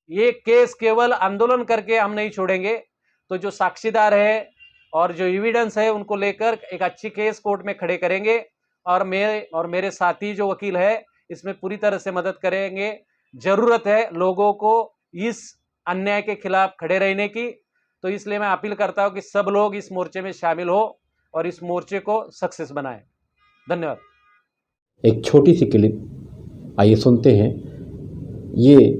ये केस केवल आंदोलन करके हम नहीं छोड़ेंगे। तो जो साक्षीदार है और जो एविडेंस है उनको लेकर एक अच्छी केस कोर्ट में खड़े करेंगे और मेरे साथी जो वकील है इसमें पूरी तरह से मदद करेंगे। जरूरत है लोगों को इस अन्याय के खिलाफ खड़े रहने की, तो इसलिए मैं अपील करता हूं कि सब लोग इस मोर्चे में शामिल हो और इस मोर्चे को सक्सेस बनाएं। धन्यवाद। एक छोटी सी क्लिप आइए सुनते हैं। ये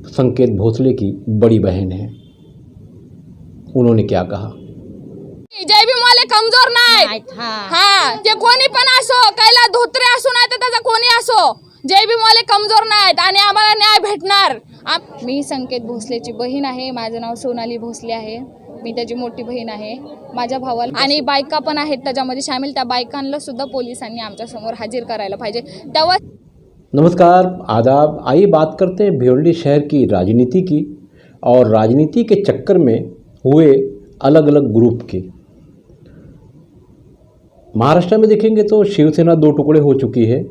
संकेत भोसले की बड़ी बहन है, उन्होंने क्या कहा। जय भीम वाले कमजोर नाही, हा ते कोणी पण असो, कैलास धोत्रे असो नाही तर त्याचा कोणी असो, जय भीम वाले कमजोर नाहीत आणि आम्हाला न्याय भेटणार। मी संकेत भोसलेची बहीण आहे, माझं नाव सोनाली भोसले आहे, मी त्याची मोठी बहीण आहे। माझ्या भावाला आणि बायका पण आहेत त्याच्यामध्ये शामिल, त्या बायकांना सुद्धा पोलिसांनी आमच्या समोर हाजीर करायला पाहिजे। तेव्हा नमस्कार, आदाब। आइए बात करते हैं भिवंडी शहर की राजनीति की और राजनीति के चक्कर में हुए अलग अलग ग्रुप की। महाराष्ट्र में देखेंगे तो शिवसेना दो टुकड़े हो चुकी है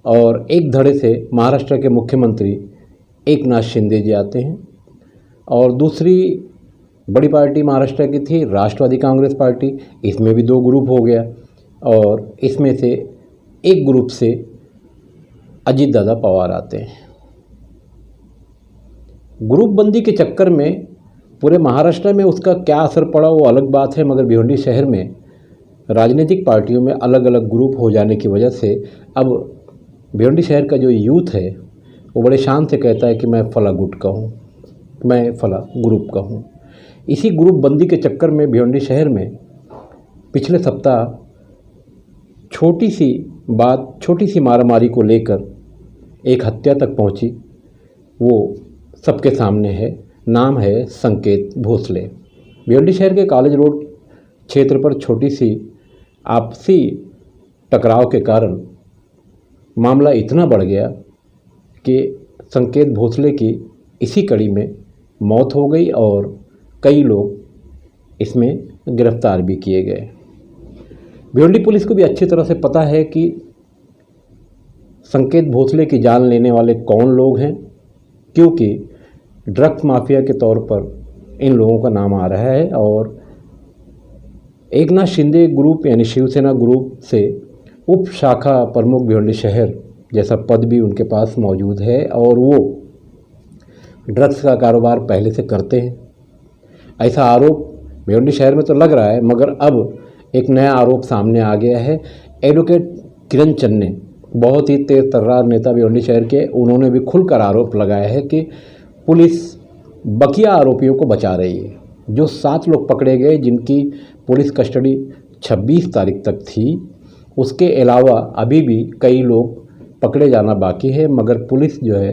और एक धड़े से महाराष्ट्र के मुख्यमंत्री एकनाथ शिंदे जी आते हैं और दूसरी बड़ी पार्टी महाराष्ट्र की थी राष्ट्रवादी कांग्रेस पार्टी, इसमें भी दो ग्रुप हो गया और इसमें से एक ग्रुप से अजीत दादा पवार आते हैं। ग्रुप बंदी के चक्कर में पूरे महाराष्ट्र में उसका क्या असर पड़ा वो अलग बात है, मगर भिवंडी शहर में राजनीतिक पार्टियों में अलग अलग ग्रुप हो जाने की वजह से अब भिवंडी शहर का जो यूथ है वो बड़े शान से कहता है कि मैं फला गुट का हूँ, मैं फला ग्रुप का हूँ। इसी ग्रुप बंदी के चक्कर में भिवंडी शहर में पिछले सप्ताह छोटी सी मारामारी को लेकर एक हत्या तक पहुंची, वो सबके सामने है। नाम है संकेत भोसले। भिवंडी शहर के कॉलेज रोड क्षेत्र पर छोटी सी आपसी टकराव के कारण मामला इतना बढ़ गया कि संकेत भोसले की इसी कड़ी में मौत हो गई और कई लोग इसमें गिरफ्तार भी किए गए। भिवंडी पुलिस को भी अच्छी तरह से पता है कि संकेत भोसले की जान लेने वाले कौन लोग हैं, क्योंकि ड्रग्स माफिया के तौर पर इन लोगों का नाम आ रहा है और एकनाथ शिंदे ग्रुप यानी शिवसेना ग्रुप से उप शाखा प्रमुख भिवंडी शहर जैसा पद भी उनके पास मौजूद है और वो ड्रग्स का कारोबार पहले से करते हैं। ऐसा आरोप भिवंडी शहर में तो लग रहा है, मगर अब एक नया आरोप सामने आ गया है। एडवोकेट किरण चन्ने, बहुत ही तेज तर्रार नेता भिवंडी शहर के, उन्होंने भी खुलकर आरोप लगाया है कि पुलिस बकिया आरोपियों को बचा रही है। जो 7 लोग पकड़े गए जिनकी पुलिस कस्टडी 26 तारीख तक थी, उसके अलावा अभी भी कई लोग पकड़े जाना बाकी है, मगर पुलिस जो है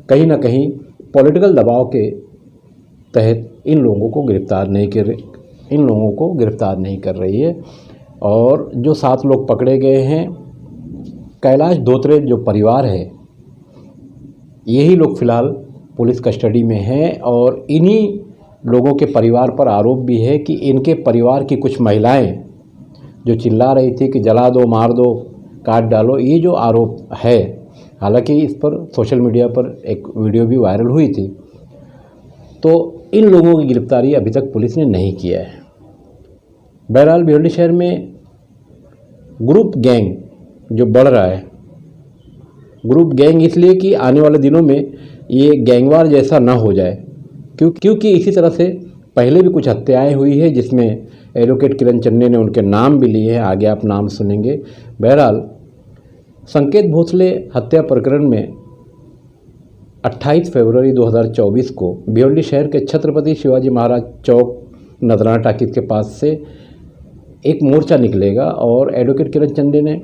कहीं ना कहीं पॉलिटिकल दबाव के तहत इन लोगों को गिरफ्तार नहीं कर रही है। और जो 7 लोग पकड़े गए हैं, कैलाश धोत्रे जो परिवार है, यही लोग फ़िलहाल पुलिस कस्टडी में हैं और इन्हीं लोगों के परिवार पर आरोप भी है कि इनके परिवार की कुछ महिलाएं जो चिल्ला रही थी कि जला दो, मार दो, काट डालो, ये जो आरोप है, हालांकि इस पर सोशल मीडिया पर एक वीडियो भी वायरल हुई थी, तो इन लोगों की गिरफ्तारी अभी तक पुलिस ने नहीं किया है। बहरहाल भिवंडी शहर में ग्रुप गैंग जो बढ़ रहा है, ग्रुप गैंग इसलिए कि आने वाले दिनों में ये गैंगवार जैसा ना हो जाए, क्योंकि इसी तरह से पहले भी कुछ हत्याएं हुई है जिसमें एडवोकेट किरण चन्ने ने उनके नाम भी लिए हैं, आगे आप नाम सुनेंगे। बहरहाल संकेत भोसले हत्या प्रकरण में 28 फरवरी 2024 को भिवंडी शहर के छत्रपति शिवाजी महाराज चौक नजराना टाकिज के पास से एक मोर्चा निकलेगा और एडवोकेट किरण चन्ने ने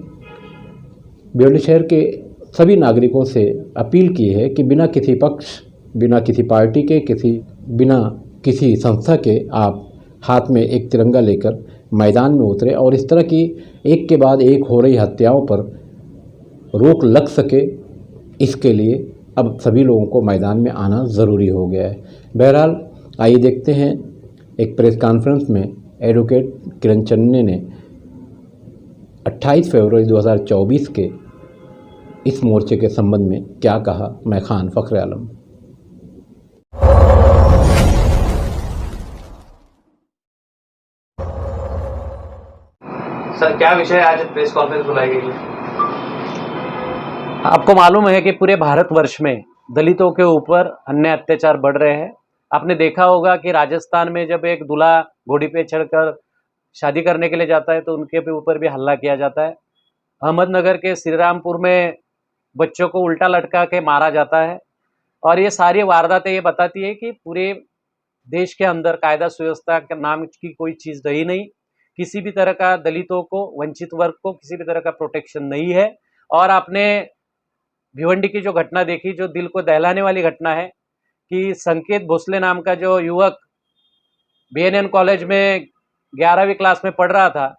भिवंडी शहर के सभी नागरिकों से अपील की है कि बिना किसी पक्ष, बिना किसी पार्टी के, बिना किसी संस्था के आप हाथ में एक तिरंगा लेकर मैदान में उतरे और इस तरह की एक के बाद एक हो रही हत्याओं पर रोक लग सके, इसके लिए अब सभी लोगों को मैदान में आना ज़रूरी हो गया है। बहरहाल आइए देखते हैं, एक प्रेस कॉन्फ्रेंस में एडवोकेट किरण चन्ने ने 28 फरवरी 2024 के इस मोर्चे के संबंध में क्या कहा। मैं खान फ़ख्र आलम। सर, क्या विषय आज प्रेस कॉन्फ्रेंस बुलाई गई है? आपको मालूम है कि पूरे भारतवर्ष में दलितों के ऊपर अन्याय अत्याचार बढ़ रहे हैं। आपने देखा होगा कि राजस्थान में जब एक दूल्हा घोड़ी पे चढ़कर शादी करने के लिए जाता है तो उनके ऊपर भी हल्ला किया जाता है। अहमदनगर के श्रीरामपुर में बच्चों को उल्टा लटका के मारा जाता है। और ये सारी वारदातें ये बताती है कि पूरे देश के अंदर कायदा सुव्यवस्था के नाम की कोई चीज़ रही नहीं। किसी भी तरह का दलितों को, वंचित वर्ग को किसी भी तरह का प्रोटेक्शन नहीं है। और आपने भिवंडी की जो घटना देखी, जो दिल को दहलाने वाली घटना है कि संकेत भोसले नाम का जो युवक BNN कॉलेज में 11वीं क्लास में पढ़ रहा था,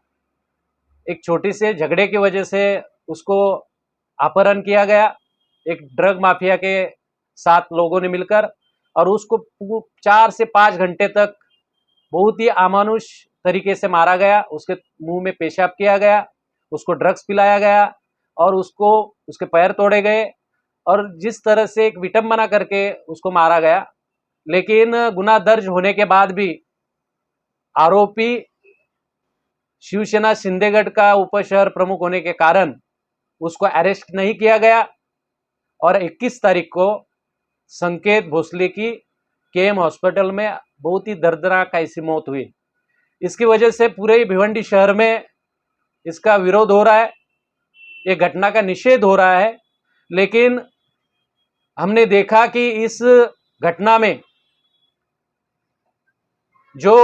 एक छोटी से झगड़े की वजह से उसको अपहरण किया गया एक ड्रग माफिया के 7 लोगों ने मिलकर, और उसको 4 से 5 घंटे तक बहुत ही अमानुष तरीके से मारा गया। उसके मुंह में पेशाब किया गया, उसको ड्रग्स पिलाया गया और उसको उसके पैर तोड़े गए, और जिस तरह से एक विटंबना करके उसको मारा गया। लेकिन गुनाह दर्ज होने के बाद भी आरोपी शिवसेना शिंदेगढ़ का उपशहर प्रमुख होने के कारण उसको अरेस्ट नहीं किया गया। और 21 तारीख को संकेत भोसले की KM हॉस्पिटल में बहुत ही दर्दनाक ऐसी मौत हुई। इसकी वजह से पूरे भिवंडी शहर में इसका विरोध हो रहा है, ये घटना का निषेध हो रहा है। लेकिन हमने देखा कि इस घटना में जो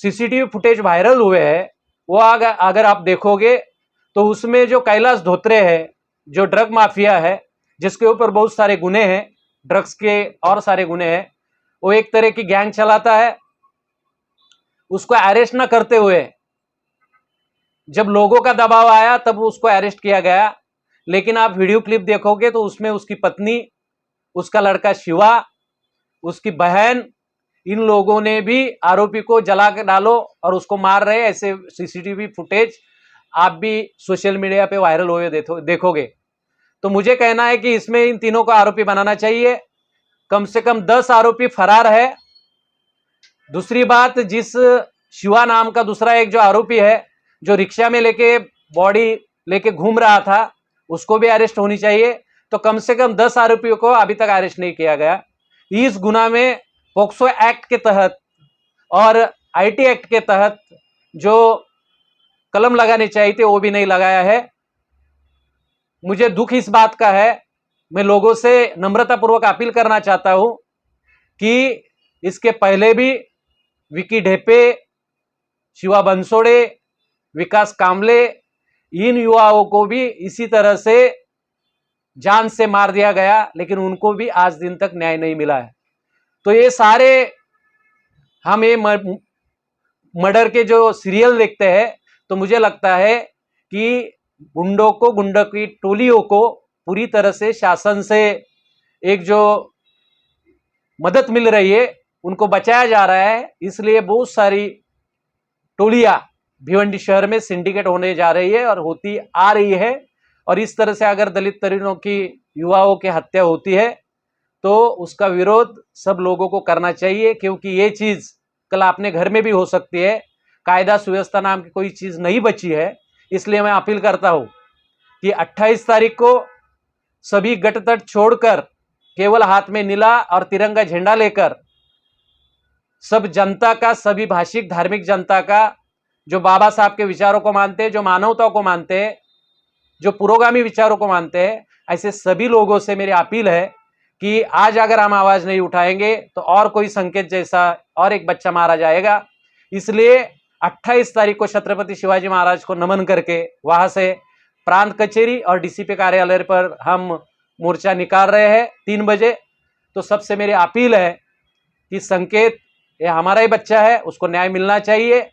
CCTV फुटेज वायरल हुए हैं, वो अगर आप देखोगे तो उसमें जो कैलाश धोत्रे है, जो ड्रग माफिया है, जिसके ऊपर बहुत सारे गुने हैं, ड्रग्स के और सारे गुने हैं, वो एक तरह की गैंग चलाता है। उसको अरेस्ट न करते हुए जब लोगों का दबाव आया तब उसको अरेस्ट किया गया। लेकिन आप वीडियो क्लिप देखोगे तो उसमें उसकी पत्नी, उसका लड़का शिवा, उसकी बहन, इन लोगों ने भी आरोपी को जला के डालो और उसको मार रहे। ऐसे CCTV फुटेज आप भी सोशल मीडिया पे वायरल हुए देखोगे। तो मुझे कहना है कि इसमें इन तीनों को आरोपी बनाना चाहिए। कम से कम 10 आरोपी फरार है। दूसरी बात, जिस शिवा नाम का दूसरा एक जो आरोपी है, जो रिक्शा में लेके बॉडी लेके घूम रहा था, उसको भी अरेस्ट होनी चाहिए। तो कम से कम 10 आरोपियों को अभी तक अरेस्ट नहीं किया गया। इस गुना में पोक्सो एक्ट के तहत और IT एक्ट के तहत जो कलम लगाने चाहिए थे वो भी नहीं लगाया है। मुझे दुख इस बात का है। मैं लोगों से नम्रतापूर्वक अपील करना चाहता हूं कि इसके पहले भी विकी ढेपे, शिवा बंसोड़े, विकास कामले, इन युवाओं को भी इसी तरह से जान से मार दिया गया, लेकिन उनको भी आज दिन तक न्याय नहीं मिला है। तो ये सारे हम ये मर्डर के जो सीरियल देखते हैं तो मुझे लगता है कि गुंडों की टोलियों को पूरी तरह से शासन से एक जो मदद मिल रही है, उनको बचाया जा रहा है। इसलिए बहुत सारी टोलियां भिवंडी शहर में सिंडिकेट होने जा रही है और होती आ रही है। और इस तरह से अगर दलित तरुणों की, युवाओं की हत्या होती है तो उसका विरोध सब लोगों को करना चाहिए, क्योंकि ये चीज कल अपने घर में भी हो सकती है। कायदा सुव्यवस्था नाम की कोई चीज नहीं बची है। इसलिए मैं अपील करता हूं कि 28 तारीख को सभी गटतट छोड़कर केवल हाथ में नीला और तिरंगा झंडा लेकर सब जनता का, सभी भाषिक धार्मिक जनता का, जो बाबा साहब के विचारों को मानते हैं, जो मानवता को मानते हैं, जो पुरोगामी विचारों को मानते हैं, ऐसे सभी लोगों से मेरी अपील है कि आज अगर हम आवाज नहीं उठाएंगे तो और कोई संकेत जैसा और एक बच्चा मारा जाएगा। इसलिए 28 तारीख को छत्रपति शिवाजी महाराज को नमन करके वहां से प्रांत कचेरी और DCP कार्यालय पर हम मोर्चा निकाल रहे हैं 3 बजे। तो सबसे मेरी अपील है कि संकेत, ये हमारा ही बच्चा है, उसको न्याय मिलना चाहिए।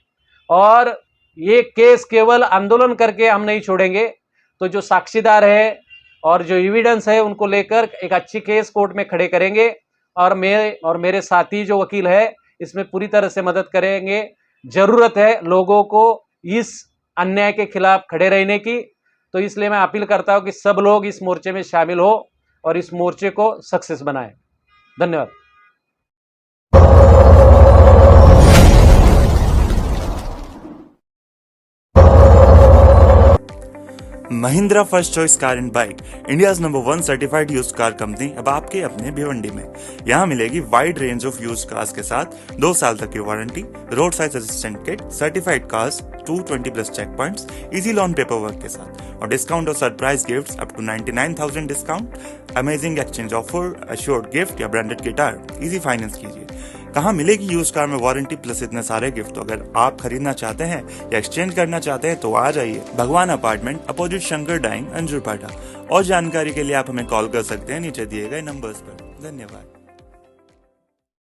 और ये केस केवल आंदोलन करके हम नहीं छोड़ेंगे। तो जो साक्षीदार है और जो एविडेंस है उनको लेकर एक अच्छी केस कोर्ट में खड़े करेंगे। और मेरे साथी जो वकील है इसमें पूरी तरह से मदद करेंगे। जरूरत है लोगों को इस अन्याय के खिलाफ खड़े रहने की। तो इसलिए मैं अपील करता हूं कि सब लोग इस मोर्चे में शामिल हो और इस मोर्चे को सक्सेस बनाएं। धन्यवाद। Mahindra first choice car and bike, India's number 1 certified used car company अब आपके अपने भिवंडी में। यहाँ मिलेगी wide range of used cars के साथ 2 साल तक की warranty, road side assistant kit, certified cars, 220+ check points, easy loan paper work के साथ और डिस्काउंट और surprise gifts up to 99,000 discount, amazing exchange offer, assured gift या ब्रांडेड गिटार, इजी फाइनेंस कीजिए। कहाँ मिलेगी यूज कार में वारंटी प्लस इतने सारे गिफ्ट? तो अगर आप खरीदना चाहते हैं या एक्सचेंज करना चाहते हैं तो आ जाइए भगवान अपार्टमेंट, अपोजिट शंकर डाइंग, अंजुरपाटा। और जानकारी के लिए आप हमें कॉल कर सकते हैं नीचे दिए गए नंबर्स पर। धन्यवाद।